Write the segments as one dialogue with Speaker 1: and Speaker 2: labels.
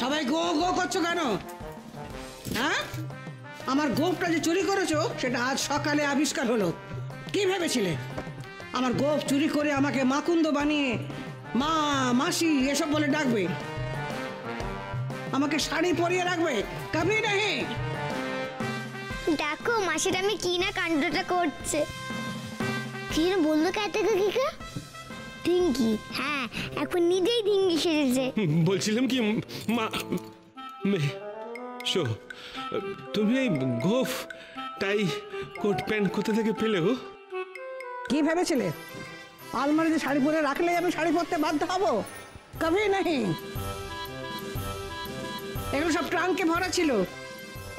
Speaker 1: সবাই গো গো করছো কেন? হ্যাঁ, আমার গোপটা যে চুরি করেছো সেটা আজ সকালে আবিষ্কার হলো। কি ভেবেছিলে আমার গোপ চুরি করে আমাকে মাকুন্দ বানিয়ে মা মাসি এসব বলে ডাকবে, আমাকে শাড়ি পরিয়ে রাখবে? কবি নাহি।
Speaker 2: দেখো মাসির আমি কি না কাণ্ডটা করছে। কি না বললো কাতে কাকিকা? ঢিঙ্গি। হ্যাঁ, এখন নিজেই ঢিঙ্গি সেজেছে।
Speaker 3: বলছিলাম কি মা, শো, তুমি এই গোফ টাই কোট প্যান্ট কোথা থেকে পেলে গো?
Speaker 1: কি ভেবেছিলে আলমারিতে শাড়ি পরে রাখলে আমি শাড়ি পরতে বাধ্য হব? কবি নাহি। এগুলো সব ট্রাঙ্কে ভরা ছিল,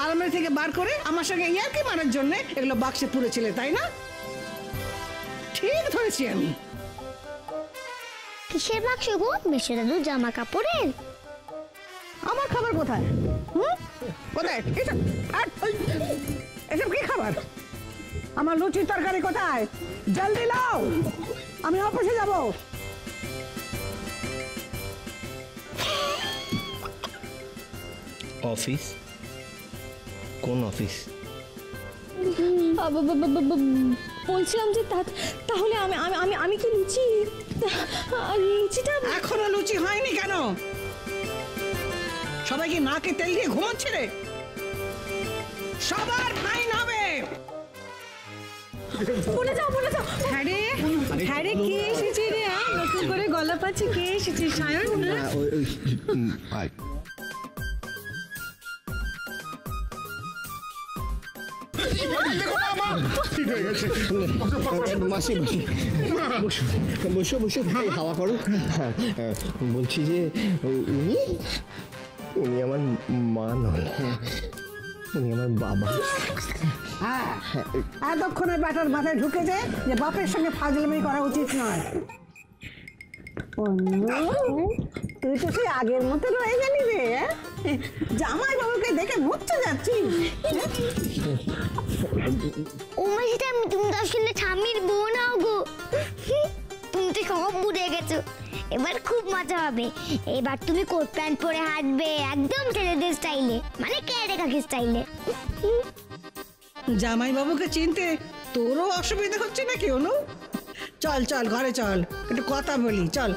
Speaker 1: আলমারি থেকে বার করে আমার সঙ্গে ইয়ার্কি মারার জন্য এগুলো বাক্সে পুরেছিলে, তাই না? ঠিক ধরেছি আমি।
Speaker 2: কিসের বাক্স গো? মেশো দাদু জামা কাপড়ের?
Speaker 1: আমার খাবার কোথায়? কোথায় এসব কি খাবার? আমার লুচি তরকারি কোথায়? জলদি লাও, আমি অফিসে যাব।
Speaker 4: অফিস? কোন অফিস?
Speaker 5: বলছিলাম যে তাহলে আমি কি লুচিটা
Speaker 1: এখনো লুচি হয়নি কেন? সবাই কি নাকে তেল দিয়ে ঘুমাচ্ছে রে? সবার ফাইন হবে।
Speaker 5: বলে যাও। হ্যাঁ রে, কে এসেছে রে? নতুন করে গলা পাচ্ছে, কে এসেছে? সায়ন না?
Speaker 4: বসো হাওয়া করো। বলছি যে উনি আমার মা নয়, উনি আমার বাবা।
Speaker 1: হ্যাঁ, এতক্ষণে ব্যাটার মাথায় ঢুকেছে যে বাপের সঙ্গে ফাজলামি করা উচিত নয়। তুই তো সেই আগের মতো রয়ে গেলি রে। জামাই বাবুকে দেখে মুচ্ছে যাচ্ছিস।
Speaker 2: ও মাসিটা তুমি তো আসলে ঠাম্মির বউ নাও গো। তুমি তো সব ভুলে গেছো। এবার খুব মজা হবে। এবার তুমি কোট প্যান্ট পরে হাঁটবে একদম ছেলেদের স্টাইলে, মানে কেড়ে কাকি স্টাইলে।
Speaker 1: জামাই বাবুকে চিনতে তোরও অসুবিধা হচ্ছে নাকি অনু? চল চল ঘরে চল, একটু কথা বলি, চল।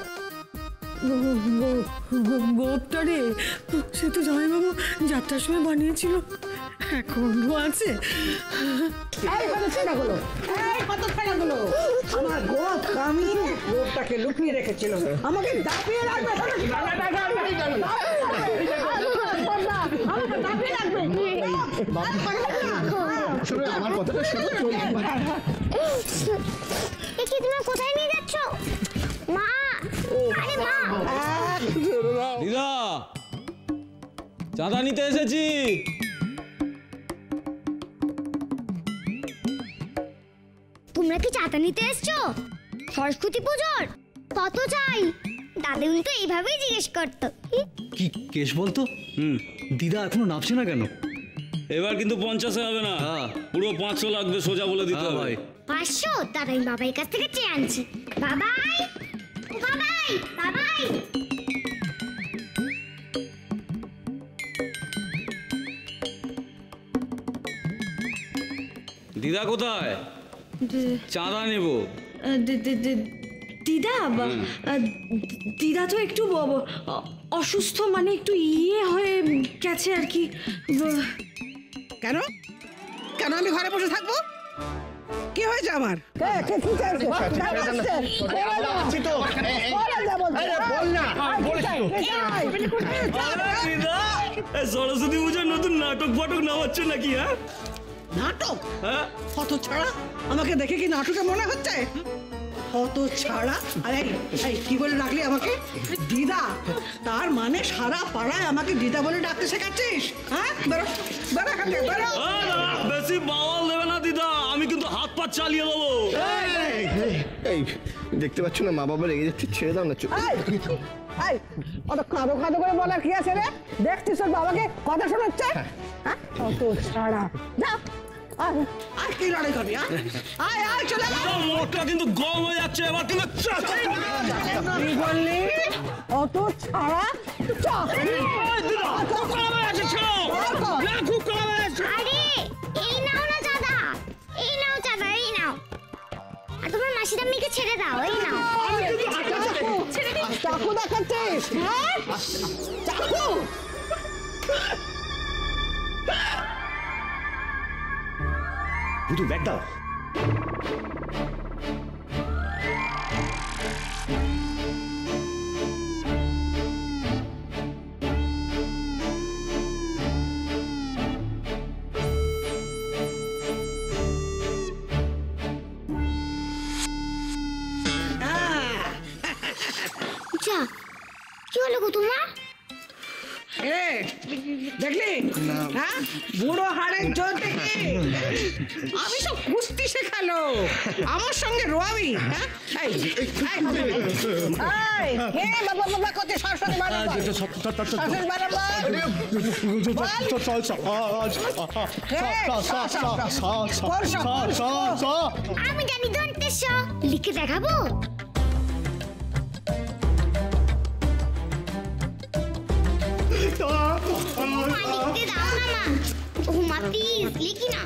Speaker 5: গোপটা রে, সে তো জামাইবাবু যাত্রার সময় বানিয়েছিল, এখনো আছে।
Speaker 1: আমার গোপ কামিয়ে গোপটাকে লুকিয়ে রেখেছিল, আমাকে দাপিয়ে রাখবে।
Speaker 4: আমার কথাটা শোনো।
Speaker 2: তুমি কোথায় নিয়ে যাচ্ছ? মা, আরে মা।
Speaker 3: দিদা, চাঁদা নিতে এসেছি।
Speaker 2: তোমরা কি চাঁদা নিতে এসছো সরস্বতী পুজোর? কত চাই? দাদু তো এইভাবেই জিজ্ঞেস করতো।
Speaker 6: কি কেশ বলতো? দিদা এখনো নামছে না কেন?
Speaker 3: এবার কিন্তু 50 হবে না, পুরো 500 লাগবে, সোজা বলে দিতে হবে।
Speaker 2: 500? তার আমি বাবাই কাছ থেকে চেয়ে আনছি। বাবাই, বাবাই, বাবাই।
Speaker 3: দিদা কোথায়? চাঁদা নেব।
Speaker 5: দিদা তো একটু অসুস্থ, মানে একটু হয়ে গেছে আর কি।
Speaker 1: কেন কেন আমি ঘরে বসে থাকবো? কি হয়েছে আমার?
Speaker 3: সরস্বতী পুজোর নতুন নাটক ফাটক নামাচ্ছে নাকি? হ্যাঁ,
Speaker 1: নাটক? কত ছাড়া আমাকে দেখে কি নাটকে মনে হচ্ছে? কত ছাড়া? আরে কি বলে ডাকলি আমাকে? দিদা? তার মানে সারা পাড়ায় আমাকে দিদা বলে ডাকতে শেখাচ্ছিস? হ্যাঁ, বেরো বেরো এখান থেকে, বেরো।
Speaker 3: বেশি বাওয়াল দেবে না দিদা, আমি কিন্তু হাত পা চালিয়ে দেবো।
Speaker 4: এই দেখতে পাচ্ছ না মা বাবা রেগে যাচ্ছে, ছেড়ে দাও না।
Speaker 1: অত কাঁদো কাঁদো করে বলার কি আছে রে? দেখছিস ওর বাবাকে কথা শোনাচ্ছে? কত ছাড়া। যা, আর কি লড়াই করবি? আয় আয় চলে যা।
Speaker 3: মোটটা কিন্তু গরম হয়ে যাচ্ছে এবার, কিন্তু
Speaker 1: কি বললি? অত ছাড়া?
Speaker 3: না খুব কড়া আছে।
Speaker 2: আরে এই নাও না চাঁদা, এই নাও চাঁদা, এই নাও। আর তোমার মাসি ঠাম্মিকে ছেড়ে দাও, এই নাও।
Speaker 1: চাকু দেখাচ্ছিস? হ্যাঁ চাকু।
Speaker 7: বুধু ব্যাগ দাও।
Speaker 2: যা, কি হলো গো তোমার?
Speaker 1: এ দেখলি হ্যাঁ বুড়ো হাড়ের জোর দেখি আমি সব কুস্তি শেখালো আমার সঙ্গে রোয়াবি। হ্যাঁ এই বাবা বাবা কত সরস্বতী
Speaker 2: আমি জানি দন্তেশ, লিখে দেখাবো। লিখতে দাও না মা। ও মা প্লিজ লিখি না।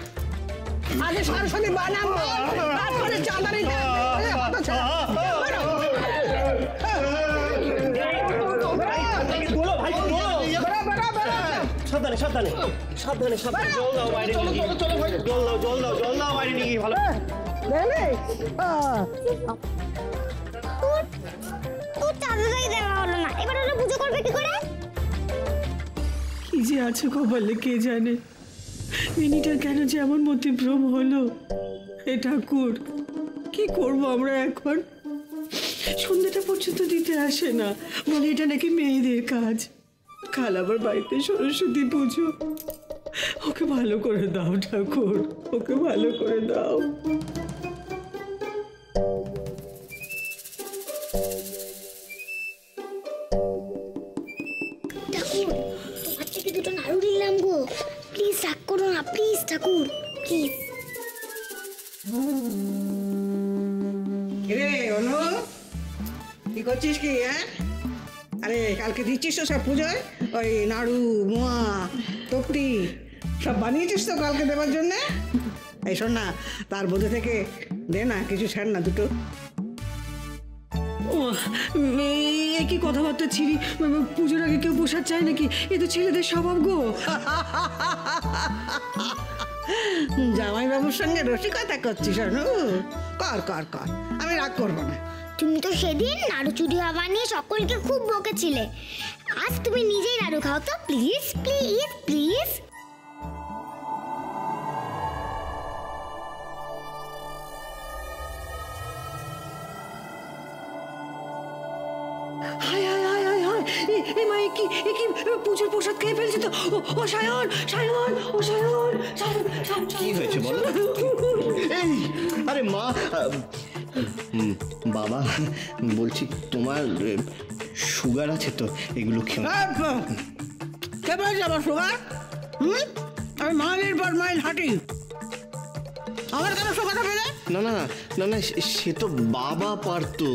Speaker 1: আগে সরস্বতী বানাম তারপরে চাঁদানি
Speaker 7: সাবধানে সাবধানে সাবধানে সাবধানে। জল দাও বাইরে নিয়ে গিয়ে। জল দাও জল দাও জল দাও বাইরে নিয়ে গিয়ে। ভালো
Speaker 2: তোর চাঁদাটাই দেওয়া হলো না, এবার ওরা পুজো করবে কি করে?
Speaker 5: কি যে আছে কপালে কে জানে, মিনিটার কেন যে এমন মতিভ্রম হলো। হে ঠাকুর, কি করব আমরা এখন? সন্ধ্যাটা পর্যন্ত দিতে আসে না, বলে এটা নাকি মেয়েদের কাজ। কাল আবার বাড়িতে সরস্বতী পুজো। ওকে ভালো করে দাও ঠাকুর, ওকে ভালো করে দাও।
Speaker 2: ঠাকুর, তোমার থেকে দুটো নাড়ু নিলাম গো, প্লিজ রাগ করো না, প্লিজ ঠাকুর প্লিজ।
Speaker 1: রে অনু কি করছিস কি? হ্যাঁ আরে কালকে দিচ্ছিস তো সব পুজোয় ওই নাড়ু মোয়া তপ্তি সব বানিয়েছিস তো কালকে দেবার জন্যে? এই শোন না, তার মধ্যে থেকে দে না কিছু ছাড় না দুটো।
Speaker 5: ও এ কি কথাবার্তা ছিড়ি? পুজোর আগে কেউ পোশাক চায় নাকি? এ তো ছেলেদের স্বভাব গো।
Speaker 1: জামাইবাবুর সঙ্গে রসিকতা করছিস অনু? কর কর কর, আমি রাগ করবো না।
Speaker 2: তুমি তো সেদিন নাড়ু চুরি হওয়া নিয়ে সকলকে খুব বকেছিলে, আজ তুমি নিজেই নাড়ু খাও তো, প্লিজ প্লিজ প্লিজ।
Speaker 5: হায় হায় হায় হায় হায়, এ মা, এ কি পুজোর প্রসাদ খেয়ে ফেলছে তো। ও সায়ন সায়ন, ও সায়ন সায়ন।
Speaker 4: কি হয়েছে বলো? এই আরে মা, বাবা বলছি তোমার সুগার আছে তো, এগুলো খেয়ে।
Speaker 1: কে বলছে আমার সুগার? আমি মাইলের পর মাইল হাঁটি, আমার কেন সুগার হবে না?
Speaker 4: না না না না, সে তো বাবা পারতো।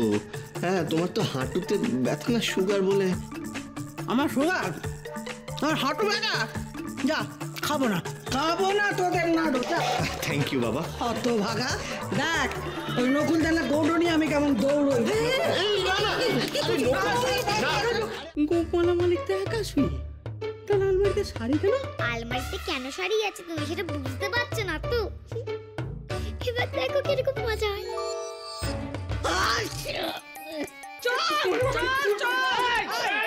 Speaker 4: হ্যাঁ তোমার তো হাঁটুতে ব্যথা না, সুগার বলে।
Speaker 1: আমার সুগার? আমার হাঁটু ব্যথা? যা খাবো না, খাবো না তোদের নাড়ু।
Speaker 4: থ্যাংক ইউ বাবা।
Speaker 1: অত ভাগা দেখ ওই নকুল দানা গৌড় নিয়ে আমি কেমন দৌড়ই।
Speaker 5: গোপালা মালিক তো একা শুই, তাহলে আলমারিতে শাড়ি কেন?
Speaker 2: আলমারিতে কেন শাড়ি আছে তুমি সেটা বুঝতে পারছো না তো? এবার দেখো কিরকম মজা হয়।
Speaker 1: চল চল চল